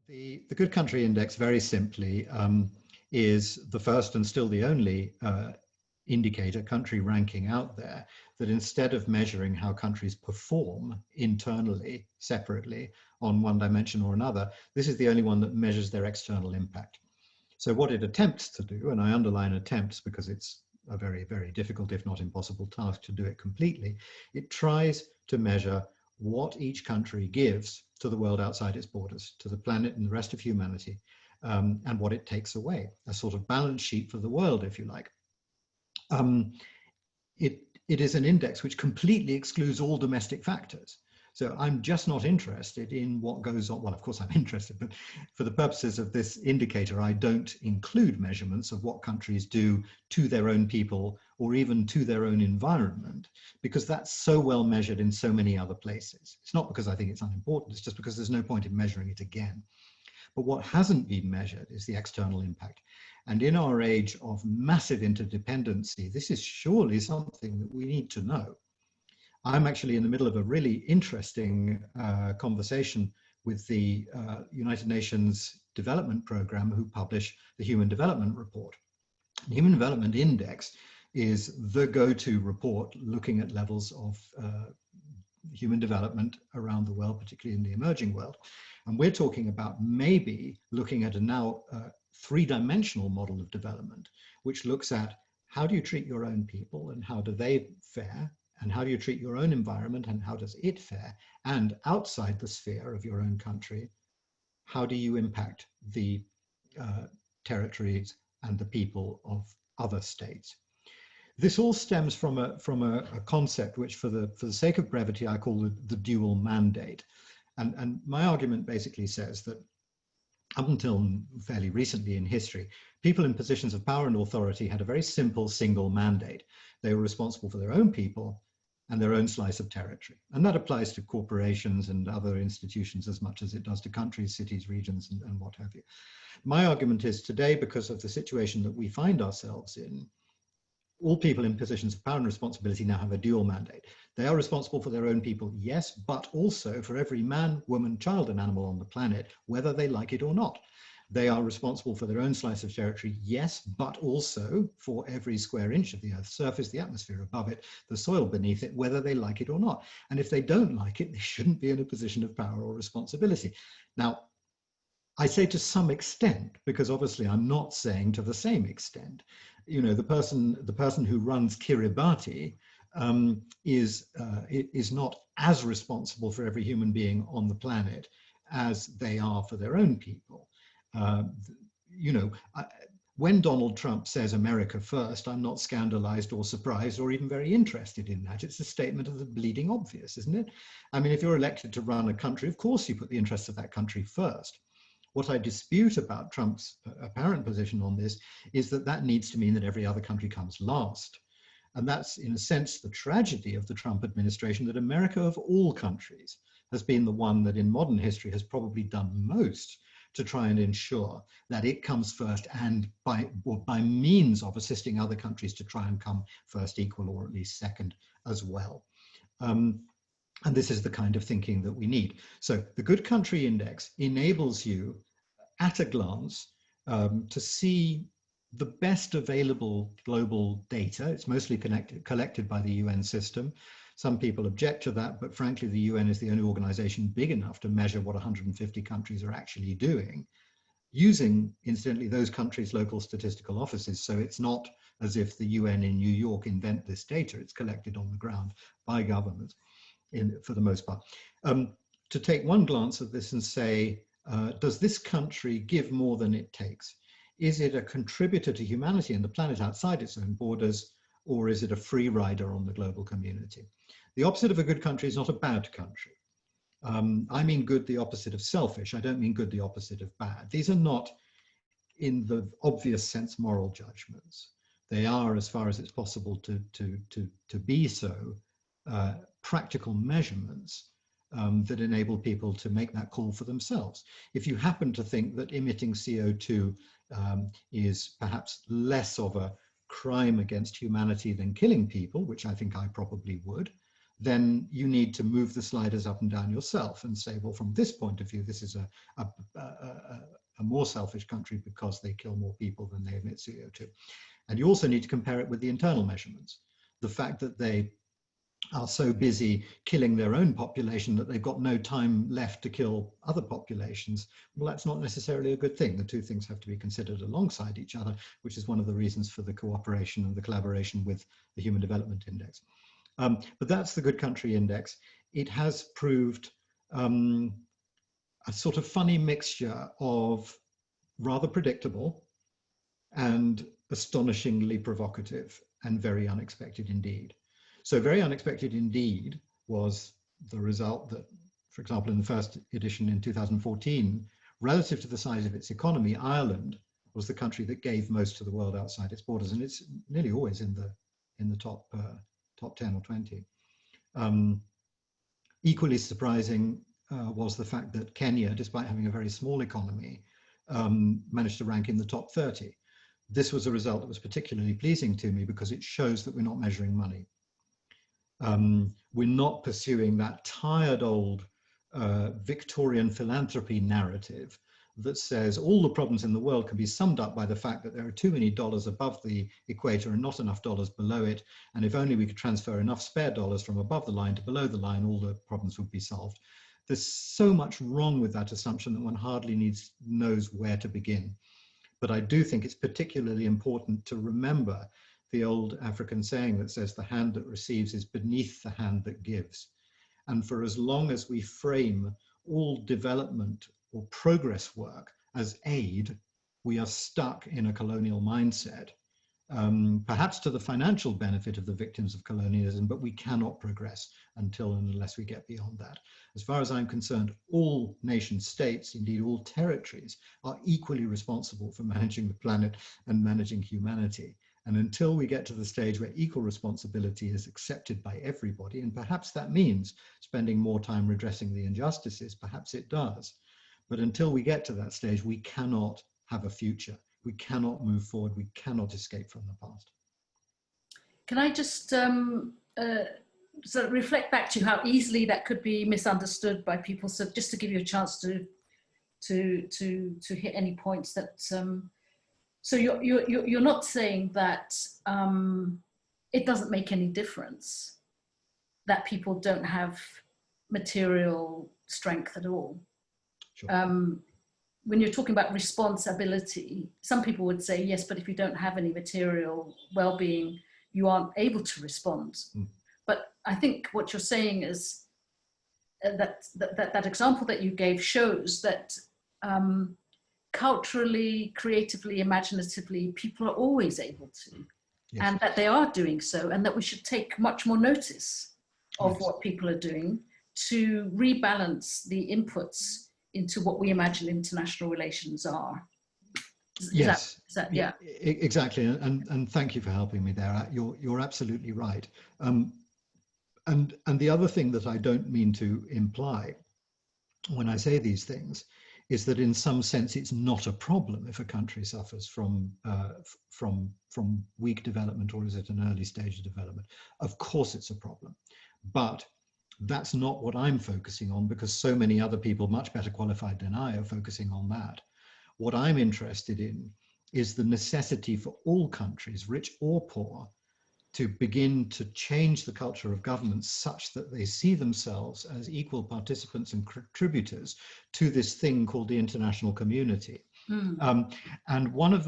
The Good Country Index, very simply, is the first and still the only indicator, country ranking out there, that instead of measuring how countries perform internally, separately, on one dimension or another, this is the only one that measures their external impact. So what it attempts to do, and I underline attempts because it's a very, very difficult, if not impossible task to do it completely, it tries to measure what each country gives to the world outside its borders, to the planet and the rest of humanity, and what it takes away, a sort of balance sheet for the world, if you like. It is an index which completely excludes all domestic factors. So I'm just not interested in what goes on. Well, of course I'm interested, but for the purposes of this indicator, I don't include measurements of what countries do to their own people or even to their own environment, because that's so well measured in so many other places. It's not because I think it's unimportant, it's just because there's no point in measuring it again. But what hasn't been measured is the external impact. And in our age of massive interdependency, this is surely something that we need to know. I'm actually in the middle of a really interesting conversation with the United Nations Development Programme, who publish the Human Development Report. The Human Development Index is the go-to report looking at levels of human development around the world, particularly in the emerging world. And we're talking about maybe looking at a now three-dimensional model of development, which looks at how do you treat your own people and how do they fare, and how do you treat your own environment and how does it fare, and outside the sphere of your own country, how do you impact the territories and the people of other states. This all stems from a concept which, for the sake of brevity, I call the dual mandate. And my argument basically says that up until fairly recently in history, people in positions of power and authority had a very simple single mandate. They were responsible for their own people and their own slice of territory. And that applies to corporations and other institutions as much as it does to countries, cities, regions, and what have you. My argument is today, because of the situation that we find ourselves in, all people in positions of power and responsibility now have a dual mandate. They are responsible for their own people, yes, but also for every man, woman, child, and animal on the planet, whether they like it or not. They are responsible for their own slice of territory, yes, but also for every square inch of the Earth's surface, the atmosphere above it, the soil beneath it, whether they like it or not. And if they don't like it, they shouldn't be in a position of power or responsibility. Now, I say to some extent, because obviously I'm not saying to the same extent. You know, the person who runs Kiribati is not as responsible for every human being on the planet as they are for their own people. You know, when Donald Trump says America first, I'm not scandalized or surprised or even very interested in that. It's a statement of the bleeding obvious, isn't it? I mean, if you're elected to run a country, of course you put the interests of that country first. What I dispute about Trump's apparent position on this is that that needs to mean that every other country comes last. And that's, in a sense, the tragedy of the Trump administration, that America, of all countries, has been the one that in modern history has probably done most to try and ensure that it comes first, and by means of assisting other countries to try and come first, equal, or at least second as well. And this is the kind of thinking that we need. So the Good Country Index enables you at a glance to see the best available global data. It's mostly collected by the UN system. Some people object to that, but frankly, the UN is the only organization big enough to measure what 150 countries are actually doing, using, incidentally, those countries' local statistical offices. So it's not as if the UN in New York invent this data. It's collected on the ground by governments. For the most part, to take one glance at this and say, does this country give more than it takes? Is it a contributor to humanity and the planet outside its own borders, or is it a free rider on the global community? The opposite of a good country is not a bad country. I mean good the opposite of selfish. I don't mean good the opposite of bad. These are not, in the obvious sense, moral judgments. They are, as far as it's possible to be so, practical measurements that enable people to make that call for themselves. If you happen to think that emitting CO2 is perhaps less of a crime against humanity than killing people, which I think I probably would, then you need to move the sliders up and down yourself and say, well, from this point of view, this is a more selfish country because they kill more people than they emit CO2. And you also need to compare it with the internal measurements. The fact that they are so busy killing their own population that they've got no time left to kill other populations, well, that's not necessarily a good thing. The two things have to be considered alongside each other, which is one of the reasons for the cooperation and the collaboration with the Human Development Index. But that's the Good Country Index. It has proved a sort of funny mixture of rather predictable and astonishingly provocative and very unexpected indeed. So very unexpected indeed was the result that, for example, in the first edition in 2014, relative to the size of its economy, Ireland was the country that gave most to the world outside its borders, and it's nearly always in the top 10 or 20. Equally surprising was the fact that Kenya, despite having a very small economy, managed to rank in the top 30. This was a result that was particularly pleasing to me because it shows that we're not measuring money. We're not pursuing that tired old Victorian philanthropy narrative that says all the problems in the world can be summed up by the fact that there are too many dollars above the equator and not enough dollars below it. And if only we could transfer enough spare dollars from above the line to below the line, all the problems would be solved. There's so much wrong with that assumption that one hardly knows where to begin. But I do think it's particularly important to remember the old African saying that says the hand that receives is beneath the hand that gives. And for as long as we frame all development or progress work as aid, we are stuck in a colonial mindset, perhaps to the financial benefit of the victims of colonialism, but we cannot progress until and unless we get beyond that. As far as I'm concerned, all nation states, indeed all territories, are equally responsible for managing the planet and managing humanity. And until we get to the stage where equal responsibility is accepted by everybody, and perhaps that means spending more time redressing the injustices, perhaps it does. But until we get to that stage, we cannot have a future. We cannot move forward. We cannot escape from the past. Can I just sort of reflect back to how easily that could be misunderstood by people? So just to give you a chance to hit any points that. So you're not saying that it doesn't make any difference that people don't have material strength at all. Sure. When you're talking about responsibility, some people would say, yes, but if you don't have any material well-being, you aren't able to respond. Mm. But I think what you're saying is that example that you gave shows that culturally, creatively, imaginatively, people are always able to, yes. And that they are doing so, and that we should take much more notice of yes. What people are doing to rebalance the inputs into what we imagine international relations are. Yes, yeah, exactly, and thank you for helping me there. You're absolutely right. And the other thing that I don't mean to imply when I say these things is that in some sense it's not a problem if a country suffers from weak development or is at an early stage of development. Of course it's a problem, but that's not what I'm focusing on, because so many other people much better qualified than I are focusing on that. What I'm interested in is the necessity for all countries, rich or poor, to begin to change the culture of governments such that they see themselves as equal participants and contributors to this thing called the international community. Mm. And one of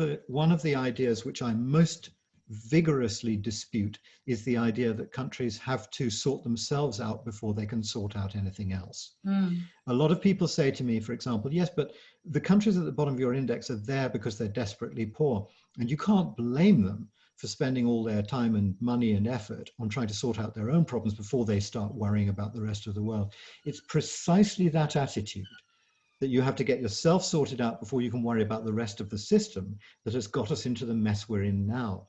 the ideas which I most vigorously dispute is the idea that countries have to sort themselves out before they can sort out anything else. Mm. A lot of people say to me, for example, yes, but the countries at the bottom of your index are there because they're desperately poor, and you can't blame them for spending all their time and money and effort on trying to sort out their own problems before they start worrying about the rest of the world. It's precisely that attitude, that you have to get yourself sorted out before you can worry about the rest of the system, that has got us into the mess we're in now.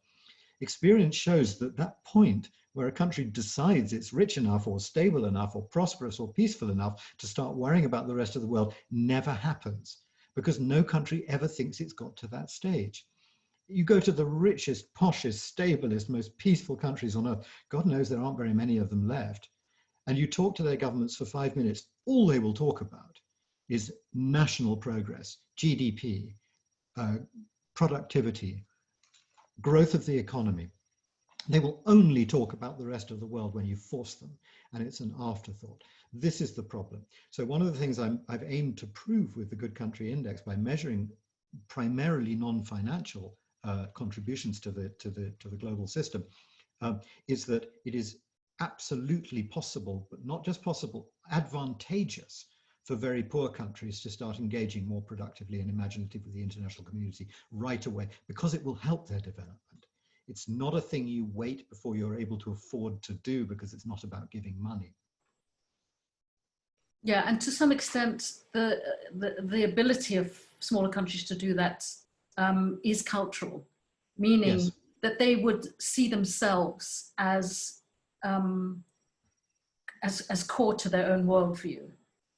Experience shows that that point where a country decides it's rich enough or stable enough or prosperous or peaceful enough to start worrying about the rest of the world never happens, because no country ever thinks it's got to that stage. You go to the richest, poshest, stablest, most peaceful countries on earth, God knows there aren't very many of them left. and you talk to their governments for 5 minutes, all they will talk about is national progress, GDP, productivity, growth of the economy. They will only talk about the rest of the world when you force them, and it's an afterthought. This is the problem. So one of the things I've aimed to prove with the Good Country Index by measuring primarily non-financial contributions to the global system is that it is absolutely possible, but not just possible, advantageous for very poor countries to start engaging more productively and imaginatively with the international community right away, because it will help their development. It's not a thing you wait before you're able to afford to do, because it's not about giving money. Yeah, and to some extent, the ability of smaller countries to do that is cultural, meaning Yes. that they would see themselves as core to their own worldview.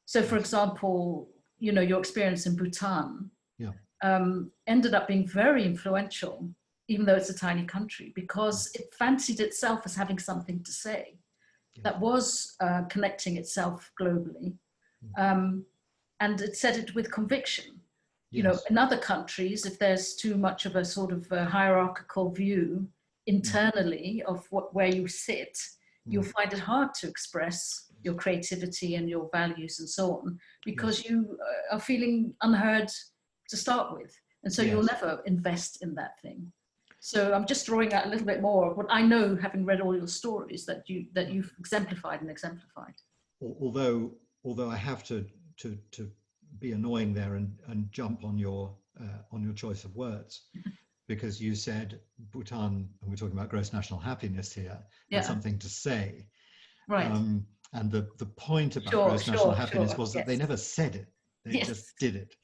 So, for example, you know, your experience in Bhutan ended up being very influential, even though it's a tiny country, because it fancied itself as having something to say that was connecting itself globally. And it said it with conviction. You know, in other countries, if there's too much of a sort of a hierarchical view internally of where you sit, you'll find it hard to express your creativity and your values and so on, because you are feeling unheard to start with. And so you'll never invest in that thing. So I'm just drawing out a little bit more of what I know, having read all your stories, that you've exemplified and exemplified. Although I have to be annoying there and jump on your choice of words, because you said Bhutan, and we're talking about gross national happiness here, had something to say. Right. And the point about gross national happiness was that they never said it; they just did it.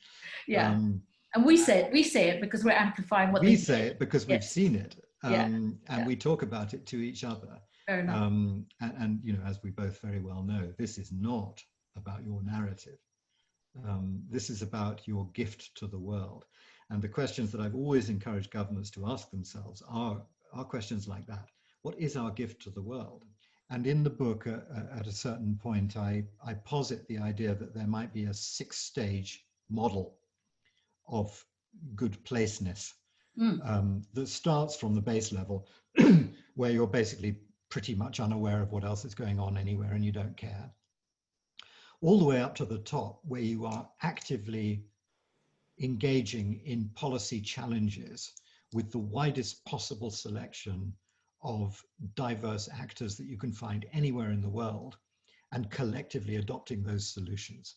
Yeah. And we say it because we're amplifying what they say did. it because we've seen it, and we talk about it to each other. Fair enough. And you know, as we both very well know, this is not about your narrative. This is about your gift to the world. And the questions that I've always encouraged governments to ask themselves are questions like that. What is our gift to the world? And in the book, at a certain point, I posit the idea that there might be a 6-stage model of good placeness that starts from the base level, where you're basically pretty much unaware of what else is going on anywhere and you don't care, all the way up to the top, where you are actively engaging in policy challenges with the widest possible selection of diverse actors that you can find anywhere in the world, and collectively adopting those solutions.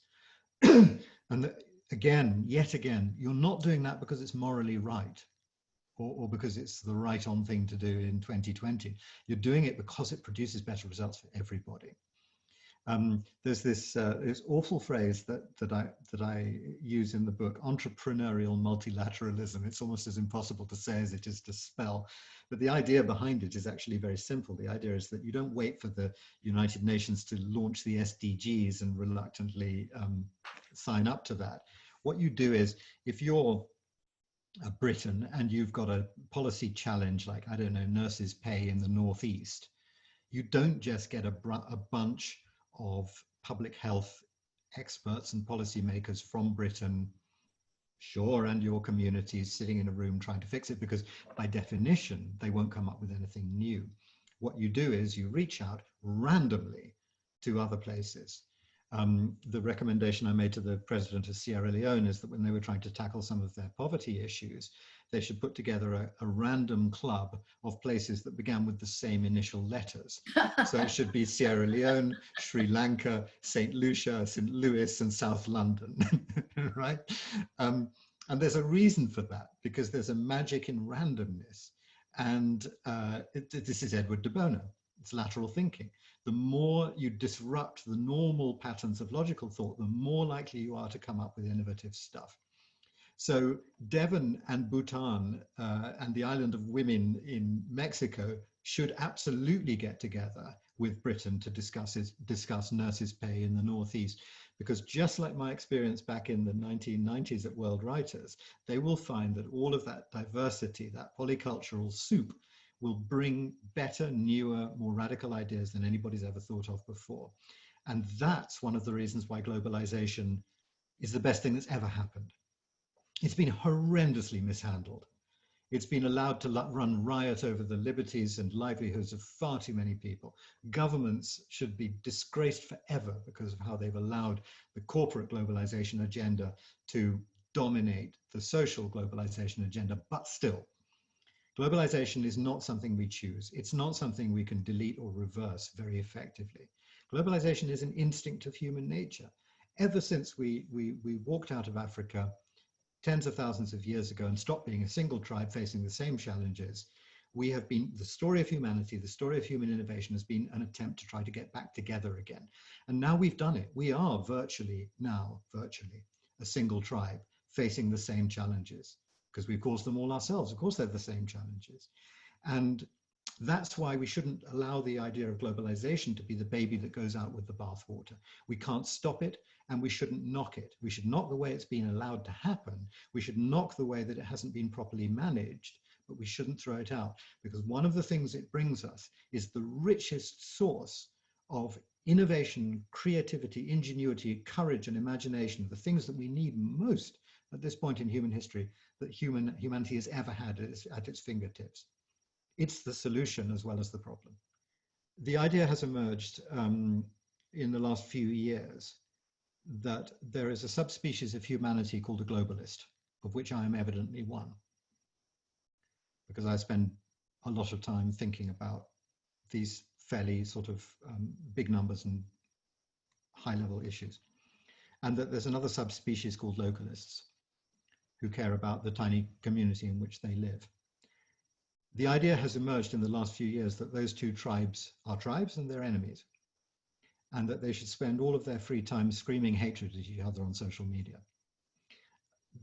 And yet again, you're not doing that because it's morally right, or because it's the right on thing to do in 2020. You're doing it because it produces better results for everybody. There's this awful phrase that I use in the book, entrepreneurial multilateralism. It's almost as impossible to say as it is to spell, but the idea behind it is actually very simple. The idea is that you don't wait for the United Nations to launch the SDGs and reluctantly sign up to that. What you do is, if you're Britain and you've got a policy challenge like, I don't know, nurses' pay in the Northeast, you don't just get a bunch of public health experts and policymakers from Britain, sure, and your communities sitting in a room trying to fix it, because by definition, they won't come up with anything new. What you do is you reach out randomly to other places. The recommendation I made to the president of Sierra Leone is that when they were trying to tackle some of their poverty issues, they should put together a random club of places that began with the same initial letters. So it should be Sierra Leone, Sri Lanka, St. Lucia, St. Louis, and South London, right? And there's a reason for that, because there's a magic in randomness. And this is Edward de Bono. It's lateral thinking. The more you disrupt the normal patterns of logical thought, the more likely you are to come up with innovative stuff. So Devon and Bhutan and the island of women in Mexico should absolutely get together with Britain to discuss nurses' pay in the Northeast, because just like my experience back in the 1990s at World Writers, they will find that all of that diversity, that polycultural soup, will bring better, newer, more radical ideas than anybody's ever thought of before. And that's one of the reasons why globalization is the best thing that's ever happened. It's been horrendously mishandled. It's been allowed to run riot over the liberties and livelihoods of far too many people. Governments should be disgraced forever because of how they've allowed the corporate globalization agenda to dominate the social globalization agenda. But still, globalization is not something we choose. It's not something we can delete or reverse very effectively. Globalization is an instinct of human nature. Ever since we walked out of Africa tens of thousands of years ago and stopped being a single tribe facing the same challenges, we have been, the story of humanity, the story of human innovation has been an attempt to try to get back together again. And now we've done it. We are virtually a single tribe facing the same challenges because we've caused them all ourselves. Of course, they're the same challenges. And that's why we shouldn't allow the idea of globalization to be the baby that goes out with the bathwater. We can't stop it, and we shouldn't knock it. We should knock the way it's been allowed to happen. We should knock the way that it hasn't been properly managed, but we shouldn't throw it out, because one of the things it brings us is the richest source of innovation, creativity, ingenuity, courage, and imagination, the things that we need most at this point in human history that humanity has ever had at its fingertips. It's the solution as well as the problem. The idea has emerged in the last few years that there is a subspecies of humanity called a globalist, of which I am evidently one, because I spend a lot of time thinking about these fairly sort of big numbers and high-level issues. And that there's another subspecies called localists who care about the tiny community in which they live. The idea has emerged in the last few years that those two tribes are tribes and they're enemies, and that they should spend all of their free time screaming hatred at each other on social media.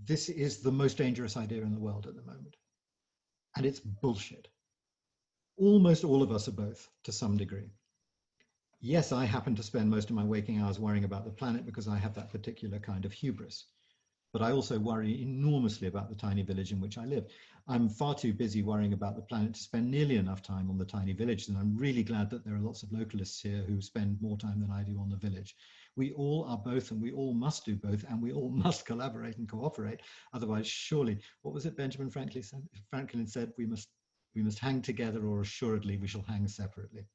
This is the most dangerous idea in the world at the moment. And it's bullshit. Almost all of us are both, to some degree. Yes, I happen to spend most of my waking hours worrying about the planet because I have that particular kind of hubris. But I also worry enormously about the tiny village in which I live. I'm far too busy worrying about the planet to spend nearly enough time on the tiny village, and I'm really glad that there are lots of localists here who spend more time than I do on the village. We all are both, and we all must do both, and we all must collaborate and cooperate. Otherwise, surely, what was it Benjamin Franklin said? We must hang together, or assuredly we shall hang separately.